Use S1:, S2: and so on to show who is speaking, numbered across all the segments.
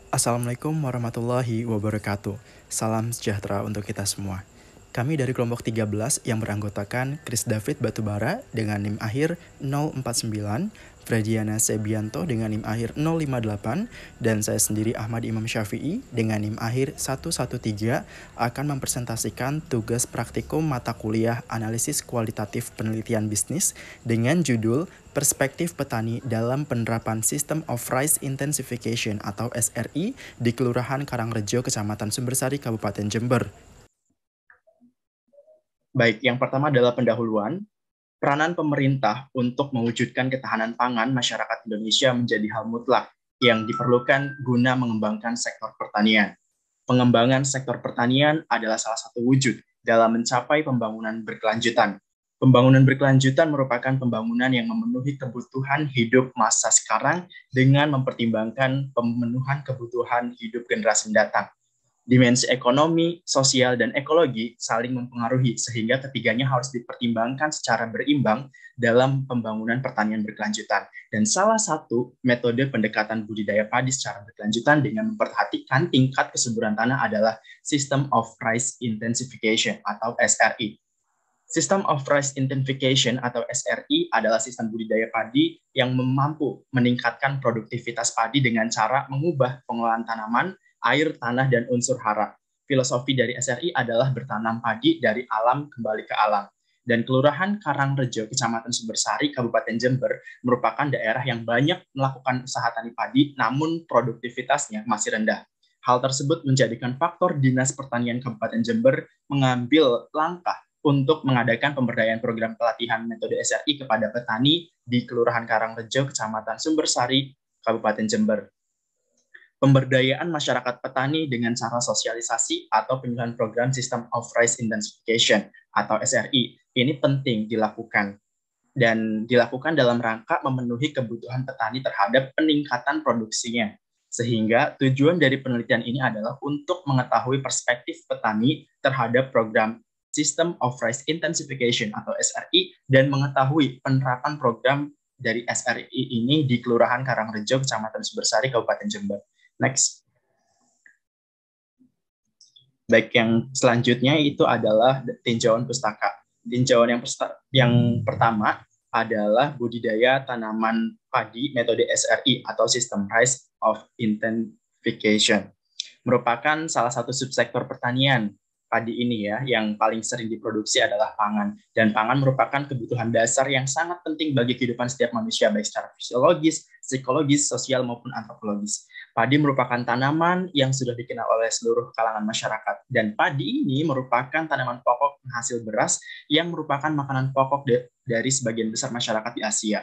S1: Assalamualaikum warahmatullahi wabarakatuh. Salam sejahtera untuk kita semua. Kami dari kelompok 13 yang beranggotakan Chris David Batubara dengan NIM akhir 049, Frediana Sebianto dengan NIM akhir 058, dan saya sendiri Ahmad Imam Syafi'i dengan NIM akhir 113 akan mempresentasikan tugas praktikum mata kuliah analisis kualitatif penelitian bisnis dengan judul Perspektif Petani dalam Penerapan System of Rice Intensification atau SRI di Kelurahan Karangrejo, Kecamatan Sumbersari, Kabupaten Jember.
S2: Baik, yang pertama adalah pendahuluan. Peranan pemerintah untuk mewujudkan ketahanan pangan masyarakat Indonesia menjadi hal mutlak yang diperlukan guna mengembangkan sektor pertanian. Pengembangan sektor pertanian adalah salah satu wujud dalam mencapai pembangunan berkelanjutan. Pembangunan berkelanjutan merupakan pembangunan yang memenuhi kebutuhan hidup masa sekarang dengan mempertimbangkan pemenuhan kebutuhan hidup generasi mendatang. Dimensi ekonomi, sosial, dan ekologi saling mempengaruhi sehingga ketiganya harus dipertimbangkan secara berimbang dalam pembangunan pertanian berkelanjutan. Dan salah satu metode pendekatan budidaya padi secara berkelanjutan dengan memperhatikan tingkat kesuburan tanah adalah System of Rice Intensification atau SRI. System of Rice Intensification atau SRI adalah sistem budidaya padi yang mampu meningkatkan produktivitas padi dengan cara mengubah pengelolaan tanaman, air, tanah, dan unsur hara. Filosofi dari SRI adalah bertanam padi dari alam kembali ke alam. Dan Kelurahan Karangrejo, Kecamatan Sumbersari, Kabupaten Jember, merupakan daerah yang banyak melakukan usaha tani padi, namun produktivitasnya masih rendah. Hal tersebut menjadikan faktor Dinas Pertanian Kabupaten Jember mengambil langkah untuk mengadakan pemberdayaan program pelatihan metode SRI kepada petani di Kelurahan Karangrejo, Kecamatan Sumbersari, Kabupaten Jember. Pemberdayaan masyarakat petani dengan cara sosialisasi atau penyuluhan program System of Rice Intensification atau SRI ini penting dilakukan dan dilakukan dalam rangka memenuhi kebutuhan petani terhadap peningkatan produksinya. Sehingga tujuan dari penelitian ini adalah untuk mengetahui perspektif petani terhadap program System of Rice Intensification atau SRI dan mengetahui penerapan program dari SRI ini di Kelurahan Karangrejo, Kecamatan Sumbersari, Kabupaten Jember. Next. Baik, yang selanjutnya itu adalah tinjauan pustaka. Tinjauan yang pertama adalah budidaya tanaman padi metode SRI atau System Rice of Intensification. Merupakan salah satu subsektor pertanian padi ini ya, yang paling sering diproduksi adalah pangan. Dan pangan merupakan kebutuhan dasar yang sangat penting bagi kehidupan setiap manusia, baik secara fisiologis, psikologis, sosial, maupun antropologis. Padi merupakan tanaman yang sudah dikenal oleh seluruh kalangan masyarakat. Dan padi ini merupakan tanaman pokok penghasil beras yang merupakan makanan pokok dari sebagian besar masyarakat di Asia.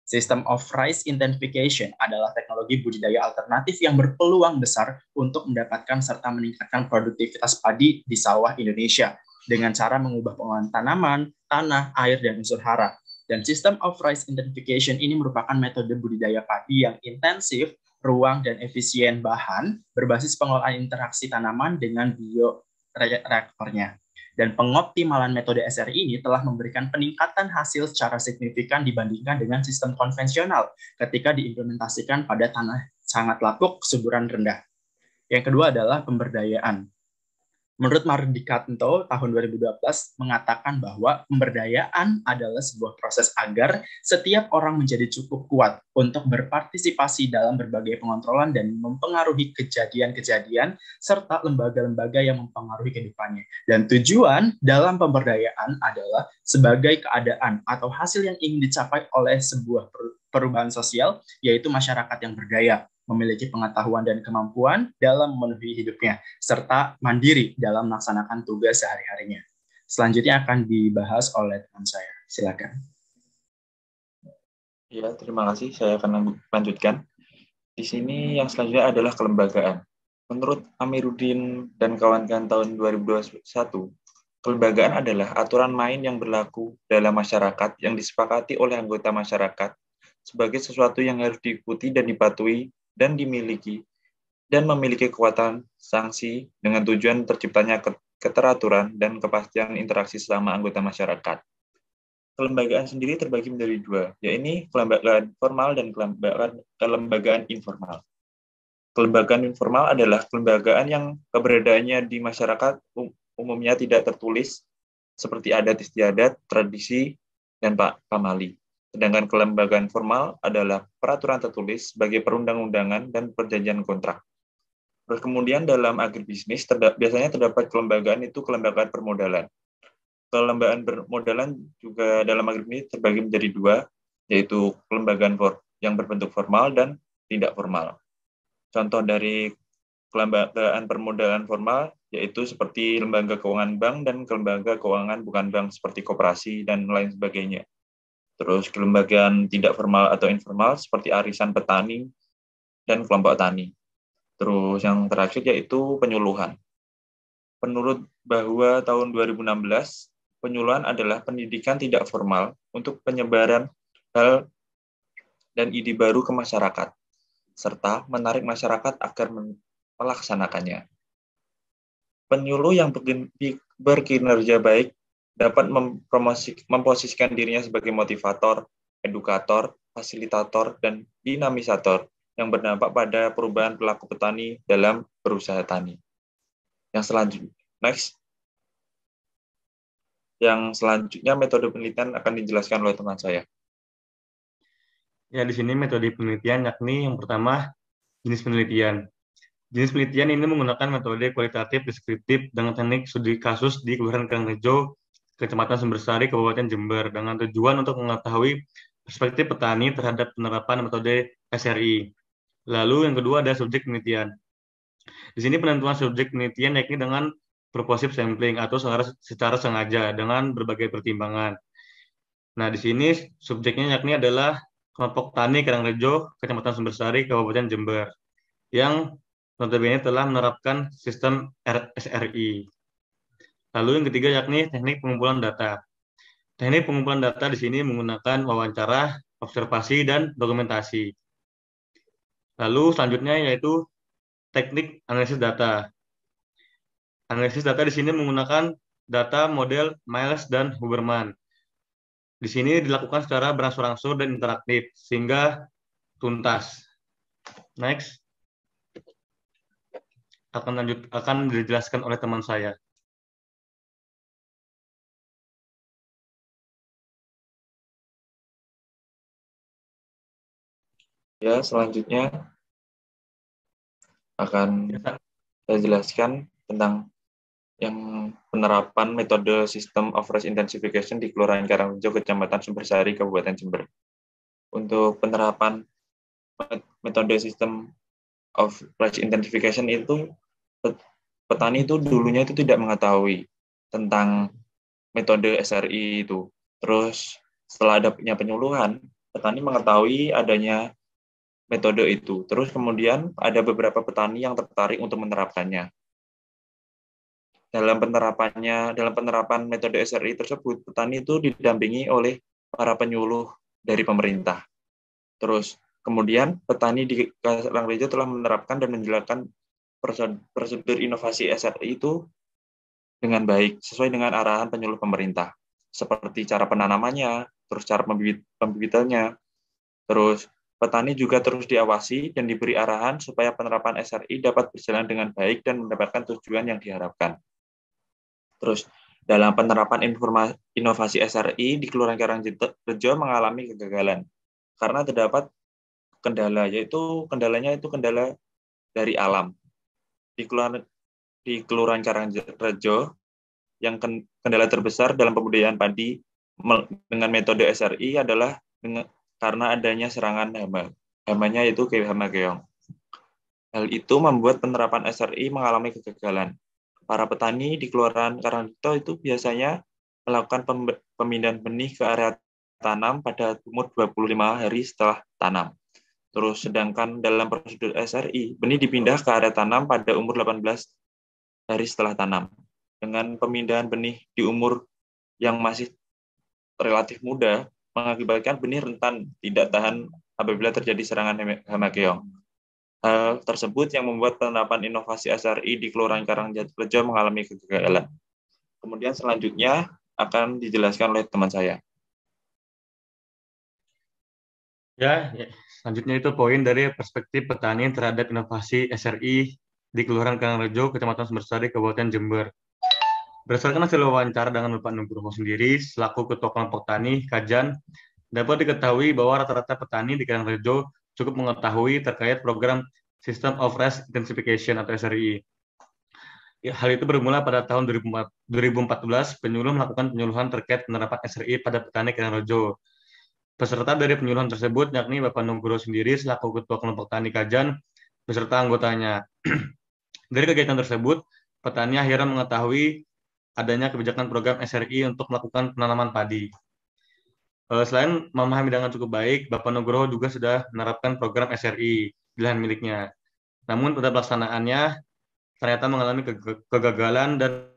S2: System of Rice Intensification adalah teknologi budidaya alternatif yang berpeluang besar untuk mendapatkan serta meningkatkan produktivitas padi di sawah Indonesia dengan cara mengubah pengolahan tanaman, tanah, air, dan unsur hara. Dan System of Rice Intensification ini merupakan metode budidaya padi yang intensif, ruang, dan efisien bahan berbasis pengelolaan interaksi tanaman dengan bioreaktornya. Dan pengoptimalan metode SRI ini telah memberikan peningkatan hasil secara signifikan dibandingkan dengan sistem konvensional ketika diimplementasikan pada tanah sangat lapuk, kesuburan rendah. Yang kedua adalah pemberdayaan. Menurut Mardikanto tahun 2012 mengatakan bahwa pemberdayaan adalah sebuah proses agar setiap orang menjadi cukup kuat untuk berpartisipasi dalam berbagai pengontrolan dan mempengaruhi kejadian-kejadian serta lembaga-lembaga yang mempengaruhi kehidupannya. Dan tujuan dalam pemberdayaan adalah sebagai keadaan atau hasil yang ingin dicapai oleh sebuah perubahan sosial, yaitu masyarakat yang berdaya, memiliki pengetahuan dan kemampuan dalam memenuhi hidupnya, serta mandiri dalam melaksanakan tugas sehari-harinya. Selanjutnya akan dibahas oleh teman saya. Silakan.
S3: Ya, terima kasih. Saya akan lanjutkan. Di sini yang selanjutnya adalah kelembagaan. Menurut Amiruddin dan kawan-kawan tahun 2021, kelembagaan adalah aturan main yang berlaku dalam masyarakat yang disepakati oleh anggota masyarakat sebagai sesuatu yang harus diikuti dan dipatuhi dan dimiliki dan memiliki kekuatan sanksi dengan tujuan terciptanya keteraturan dan kepastian interaksi selama anggota masyarakat. Kelembagaan sendiri terbagi menjadi dua, yaitu kelembagaan formal dan kelembagaan informal. Kelembagaan informal adalah kelembagaan yang keberadaannya di masyarakat umumnya tidak tertulis, seperti adat istiadat, tradisi, dan pamali. Sedangkan kelembagaan formal adalah peraturan tertulis sebagai perundang-undangan dan perjanjian kontrak. Terus kemudian dalam agribisnis biasanya terdapat kelembagaan itu kelembagaan permodalan. Kelembagaan permodalan juga dalam agribisnis terbagi menjadi dua, yaitu kelembagaan yang berbentuk formal dan tidak formal. Contoh dari kelembagaan permodalan formal yaitu seperti lembaga keuangan bank dan lembaga keuangan bukan bank seperti koperasi dan lain sebagainya. Terus kelembagaan tidak formal atau informal seperti arisan petani dan kelompok tani. Terus yang terakhir yaitu penyuluhan. Menurut bahwa tahun 2016, penyuluhan adalah pendidikan tidak formal untuk penyebaran hal dan ide baru ke masyarakat, serta menarik masyarakat agar melaksanakannya. Penyuluh yang berkinerja baik dapat memposisikan dirinya sebagai motivator, edukator, fasilitator, dan dinamisator yang berdampak pada perubahan perilaku petani dalam berusaha tani. Yang selanjutnya metode penelitian akan dijelaskan oleh teman saya.
S4: Ya, di sini metode penelitian yakni yang pertama jenis penelitian. Jenis penelitian ini menggunakan metode kualitatif deskriptif dengan teknik studi kasus di Kelurahan Karangrejo, Kecamatan Sumbersari, Kabupaten Jember, dengan tujuan untuk mengetahui perspektif petani terhadap penerapan metode SRI. Lalu yang kedua ada subjek penelitian. Di sini penentuan subjek penelitian yakni dengan purposive sampling atau secara sengaja dengan berbagai pertimbangan. Nah, di sini subjeknya yakni adalah kelompok tani Karangrejo, Kecamatan Sumbersari, Kabupaten Jember, yang notabene telah menerapkan sistem SRI. Lalu yang ketiga yakni teknik pengumpulan data. Teknik pengumpulan data di sini menggunakan wawancara, observasi, dan dokumentasi. Lalu selanjutnya yaitu teknik analisis data. Analisis data di sini menggunakan data model Miles dan Huberman. Di sini dilakukan secara berangsur-angsur dan interaktif sehingga tuntas. Next. Akan dijelaskan oleh teman saya.
S3: Ya, selanjutnya akan saya jelaskan tentang yang penerapan metode System of Rice Intensification di Kelurahan Karangrejo, Kecamatan Sumbersari, Kabupaten Jember. Untuk penerapan metode System of Rice Intensification itu petani itu dulunya itu tidak mengetahui tentang metode SRI itu. Terus setelah adanya penyuluhan, petani mengetahui adanya metode itu. Terus kemudian ada beberapa petani yang tertarik untuk menerapkannya. Dalam penerapan metode SRI tersebut, petani itu didampingi oleh para penyuluh dari pemerintah. Terus kemudian petani di Karangrejo telah menerapkan dan menjalankan prosedur inovasi SRI itu dengan baik, sesuai dengan arahan penyuluh pemerintah. Seperti cara penanamannya, terus cara pembibitannya, terus petani juga terus diawasi dan diberi arahan supaya penerapan SRI dapat berjalan dengan baik dan mendapatkan tujuan yang diharapkan. Terus dalam penerapan inovasi SRI di Kelurahan Karangrejo mengalami kegagalan karena terdapat kendala, yaitu kendalanya itu kendala dari alam. Di Kelurahan Karangrejo yang kendala terbesar dalam pembudidayaan padi dengan metode SRI adalah karena adanya serangan hama. Hamanya yaitu hama keong. Hal itu membuat penerapan SRI mengalami kegagalan. Para petani di Kelurahan Karangrejo itu biasanya melakukan pemindahan benih ke area tanam pada umur 25 hari setelah tanam. Terus sedangkan dalam prosedur SRI, benih dipindah ke area tanam pada umur 18 hari setelah tanam. Dengan pemindahan benih di umur yang masih relatif muda, mengakibatkan benih rentan tidak tahan apabila terjadi serangan hama keong. Hal tersebut yang membuat penerapan inovasi SRI di Kelurahan Karangrejo mengalami kegagalan. Kemudian selanjutnya akan dijelaskan oleh teman saya.
S4: Ya, Selanjutnya itu poin dari perspektif petani terhadap inovasi SRI di Kelurahan Karangrejo, Kecamatan Sumbersari, Kabupaten Jember. Berdasarkan hasil wawancara dengan Bapak Nugroho sendiri, selaku Ketua Kelompok Tani Kajan, dapat diketahui bahwa rata-rata petani di Karangrejo cukup mengetahui terkait program System of Rice Intensification atau SRI. Ya, hal itu bermula pada tahun 2014, penyuluh melakukan penyuluhan terkait penerapan SRI pada petani Karangrejo. Peserta dari penyuluhan tersebut yakni Bapak Nugroho sendiri selaku Ketua Kelompok Tani Kajan beserta anggotanya. Dari kegiatan tersebut, petani akhirnya mengetahui adanya kebijakan program SRI untuk melakukan penanaman padi. Selain memahami dengan cukup baik, Bapak Nugroho juga sudah menerapkan program SRI di lahan miliknya. Namun pada pelaksanaannya ternyata mengalami kegagalan dan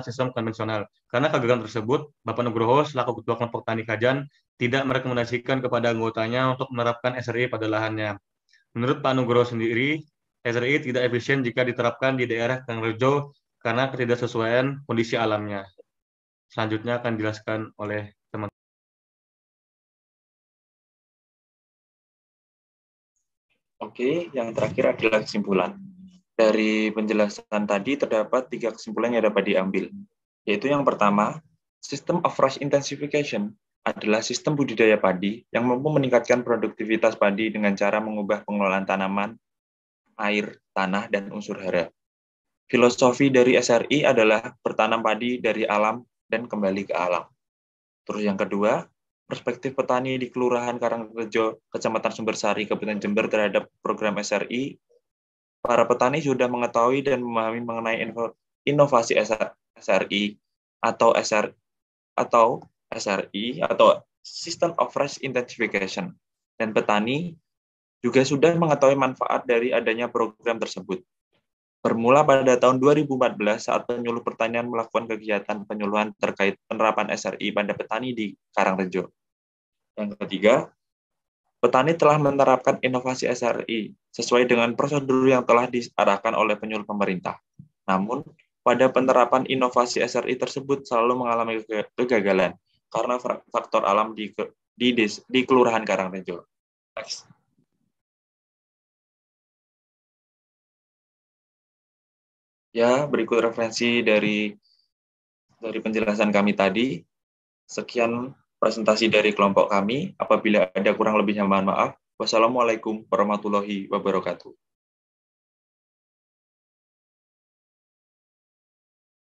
S4: sistem konvensional. Karena kegagalan tersebut, Bapak Nugroho selaku Ketua Kelompok Tani Kajan tidak merekomendasikan kepada anggotanya untuk menerapkan SRI pada lahannya. Menurut Pak Nugroho sendiri, SRI tidak efisien jika diterapkan di daerah Karangrejo karena ketidaksesuaian kondisi alamnya. Selanjutnya akan dijelaskan oleh teman.
S3: Oke, yang terakhir adalah kesimpulan. Dari penjelasan tadi terdapat 3 kesimpulan yang dapat diambil, yaitu yang pertama, System of Rice Intensification adalah sistem budidaya padi yang mampu meningkatkan produktivitas padi dengan cara mengubah pengelolaan tanaman, air, tanah, dan unsur hara. Filosofi dari SRI adalah bertanam padi dari alam dan kembali ke alam. Terus yang kedua, perspektif petani di Kelurahan Karangrejo, Kecamatan Sumbersari, Kabupaten Jember terhadap program SRI. Para petani sudah mengetahui dan memahami mengenai inovasi SRI atau SRI atau System of Rice Intensification. Dan petani juga sudah mengetahui manfaat dari adanya program tersebut. Bermula pada tahun 2014 saat penyuluh pertanian melakukan kegiatan penyuluhan terkait penerapan SRI pada petani di Karangrejo. Yang ketiga, petani telah menerapkan inovasi SRI sesuai dengan prosedur yang telah diarahkan oleh penyuluh pemerintah. Namun, pada penerapan inovasi SRI tersebut selalu mengalami kegagalan karena faktor alam di Kelurahan Karangrejo. Next. Ya, berikut referensi dari penjelasan kami tadi. Sekian presentasi dari kelompok kami. Apabila ada kurang lebihnya mohon maaf. Wassalamualaikum warahmatullahi wabarakatuh.